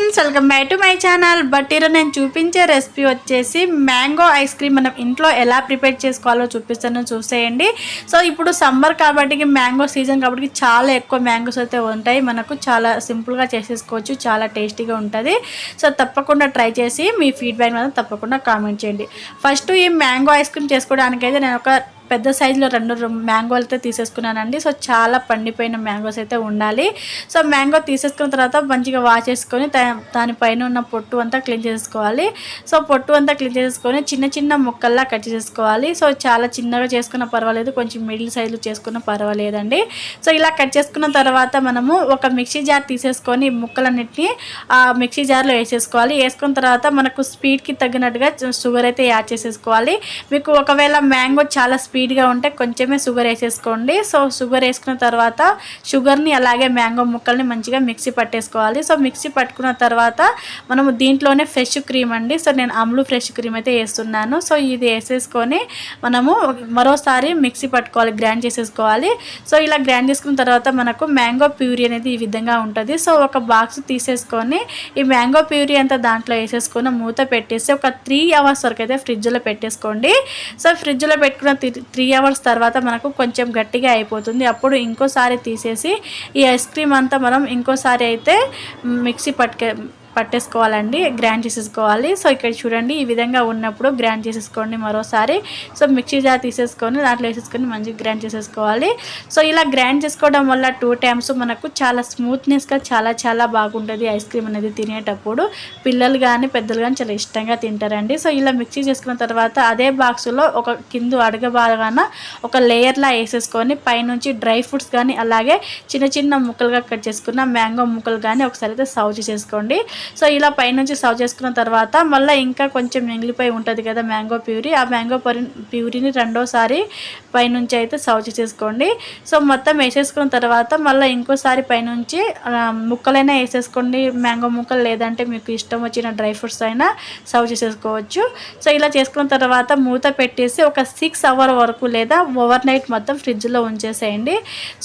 Friends, welcome back to my channel. But ఈరోజు నేను చూపించే రెసిపీ వచ్చేసి మ్యాంగో ఐస్ క్రీమ్ మనం ఇంట్లో ఎలా ప్రిపేర్ చేసుకోవాలో చూపిస్తాను, చూసేయండి. సో ఇప్పుడు సమ్మర్ కాబట్టి, మ్యాంగో సీజన్ కాబట్టి చాలా ఎక్కువ మ్యాంగోస్ అయితే ఉంటాయి. మనకు చాలా సింపుల్గా చేసేసుకోవచ్చు, చాలా టేస్టీగా ఉంటుంది. సో తప్పకుండా ట్రై చేసి మీ ఫీడ్బ్యాక్ మాత్రం తప్పకుండా కామెంట్ చేయండి. ఫస్ట్ ఈ మ్యాంగో ఐస్ క్రీమ్ చేసుకోవడానికైతే నేను ఒక పెద్ద సైజులో 2 మ్యాంగోలు అయితే తీసేసుకున్నానండి. సో చాలా పండిపోయిన మ్యాంగోస్ అయితే ఉండాలి. సో మ్యాంగో తీసేసుకున్న తర్వాత మంచిగా వాష్ చేసుకొని దానిపైన ఉన్న పొట్టు అంతా క్లీన్ చేసుకోవాలి. సో పొట్టు అంతా క్లీన్ చేసుకొని చిన్న చిన్న ముక్కల్లా కట్ చేసుకోవాలి. సో చాలా చిన్నగా చేసుకున్న పర్వాలేదు, కొంచెం మిడిల్ సైజులో చేసుకున్న పర్వాలేదండి. సో ఇలా కట్ చేసుకున్న తర్వాత మనము ఒక మిక్సీ జార్ తీసేసుకొని ముక్కలన్నిటిని ఆ మిక్సీ జార్లో వేసేసుకోవాలి. వేసుకున్న తర్వాత మనకు స్పీడ్కి తగ్గినట్టుగా షుగర్ అయితే యాడ్ చేసేసుకోవాలి. మీకు ఒకవేళ మ్యాంగో చాలా స్పీడ్గా ఉంటే కొంచెమే షుగర్ వేసేసుకోండి. సో షుగర్ వేసుకున్న తర్వాత షుగర్ని అలాగే మ్యాంగో ముక్కల్ని మంచిగా మిక్సీ పట్టేసుకోవాలి. సో మిక్సీ పట్టుకున్న తర్వాత మనము దీంట్లోనే ఫ్రెష్ క్రీమ్ అండి. సో నేను అమ్లు ఫ్రెష్ క్రీమ్ అయితే వేస్తున్నాను. సో ఇది వేసేసుకొని మనము మరోసారి మిక్సీ పట్టుకోవాలి, గ్రైండ్ చేసేసుకోవాలి. సో ఇలా గ్రైండ్ చేసుకున్న తర్వాత మనకు మ్యాంగో ప్యూరీ అనేది ఈ విధంగా ఉంటుంది. సో ఒక బాక్స్ తీసేసుకొని ఈ మ్యాంగో ప్యూరీ అంతా దాంట్లో వేసేసుకొని మూత పెట్టేసి ఒక 3 అవర్స్ వరకు అయితే ఫ్రిడ్జ్లో పెట్టేసుకోండి. సో ఫ్రిడ్జ్లో పెట్టుకున్న 3 అవర్స్ తర్వాత మనకు కొంచెం గట్టిగా అయిపోతుంది. అప్పుడు ఇంకోసారి తీసేసి ఈ ఐస్ క్రీమ్ అంతా మనం ఇంకోసారి అయితే మిక్సీ పట్టేసుకోవాలండి, గ్రైండ్ చేసేసుకోవాలి. సో ఇక్కడ చూడండి, ఈ విధంగా ఉన్నప్పుడు గ్రైండ్ చేసేసుకోండి మరోసారి. సో మిక్సీ జార్ తీసేసుకొని దాంట్లో వేసేసుకొని మంచిగా గ్రైండ్ చేసేసుకోవాలి. సో ఇలా గ్రైండ్ చేసుకోవడం వల్ల 2 టైమ్స్ మనకు చాలా స్మూత్నెస్గా చాలా బాగుంటుంది ఐస్ క్రీమ్ అనేది. తినేటప్పుడు పిల్లలు కానీ పెద్దలు కానీ చాలా ఇష్టంగా తింటారండి. సో ఇలా మిక్సీ చేసుకున్న తర్వాత అదే బాక్స్లో ఒక కింద అడగబాగాన ఒక లేయర్లా వేసేసుకొని పైనుంచి డ్రై ఫ్రూట్స్ కానీ అలాగే చిన్న ముక్కలుగా కట్ చేసుకున్న మ్యాంగో ముక్కలు కానీ ఒకసారి అయితే సర్వ్ చేసేసుకోండి. సో ఇలా పైనుంచి సర్వ్ చేసుకున్న తర్వాత మళ్ళీ ఇంకా కొంచెం మిగిలిపోయి ఉంటుంది కదా మ్యాంగో ప్యూరీ, ఆ మ్యాంగో ప్యూరీని రెండోసారి పైనుంచి అయితే సర్వ్ చేసేసుకోండి. సో మొత్తం వేసేసుకున్న తర్వాత మళ్ళీ ఇంకోసారి పైనుంచి ముక్కలైనా వేసేసుకోండి, మ్యాంగో ముక్కలు, లేదంటే మీకు ఇష్టం వచ్చిన డ్రై ఫ్రూట్స్ అయినా సర్వ్ చేసేసుకోవచ్చు. సో ఇలా చేసుకున్న తర్వాత మూత పెట్టేసి ఒక 6 అవర్స్ వరకు లేదా ఓవర్ నైట్ మొత్తం ఫ్రిడ్జ్లో ఉంచేసేయండి.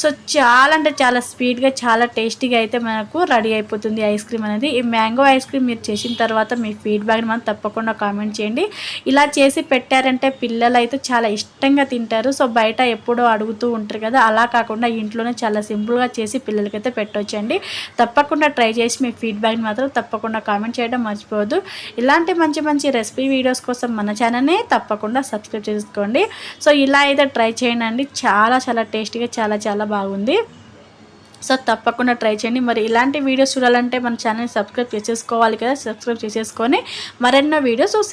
సో చాలా అంటే చాలా స్వీట్గా చాలా టేస్టీగా అయితే మనకు రెడీ అయిపోతుంది ఐస్ క్రీమ్ అనేది. ఈ మ్యాంగో ఐస్ క్రీమ్ మీరు చేసిన తర్వాత మీ ఫీడ్బ్యాక్ని మనం తప్పకుండా కామెంట్ చేయండి. ఇలా చేసి పెట్టారంటే పిల్లలు అయితే చాలా ఇష్టంగా తింటారు. సో బయట ఎప్పుడో అడుగుతూ ఉంటారు కదా, అలా కాకుండా ఇంట్లోనే చాలా సింపుల్గా చేసి పిల్లలకైతే పెట్టవచ్చండి. తప్పకుండా ట్రై చేసి మీ ఫీడ్బ్యాక్ని మాత్రం తప్పకుండా కామెంట్ చేయడం మర్చిపోవద్దు. ఇలాంటి మంచి రెసిపీ వీడియోస్ కోసం మన ఛానల్ని తప్పకుండా సబ్స్క్రైబ్ చేసుకోండి. సో ఇలా అయితే ట్రై చేయండి, చాలా టేస్టీగా చాలా బాగుంది. సో తప్పకుండా ట్రై చేయండి. మరి ఇలాంటి వీడియోస్ చూడాలంటే మన ఛానల్ని సబ్స్క్రైబ్ చేసేసుకోవాలి కదా, సబ్స్క్రైబ్ చేసేసుకొని మరెన్నో వీడియోస్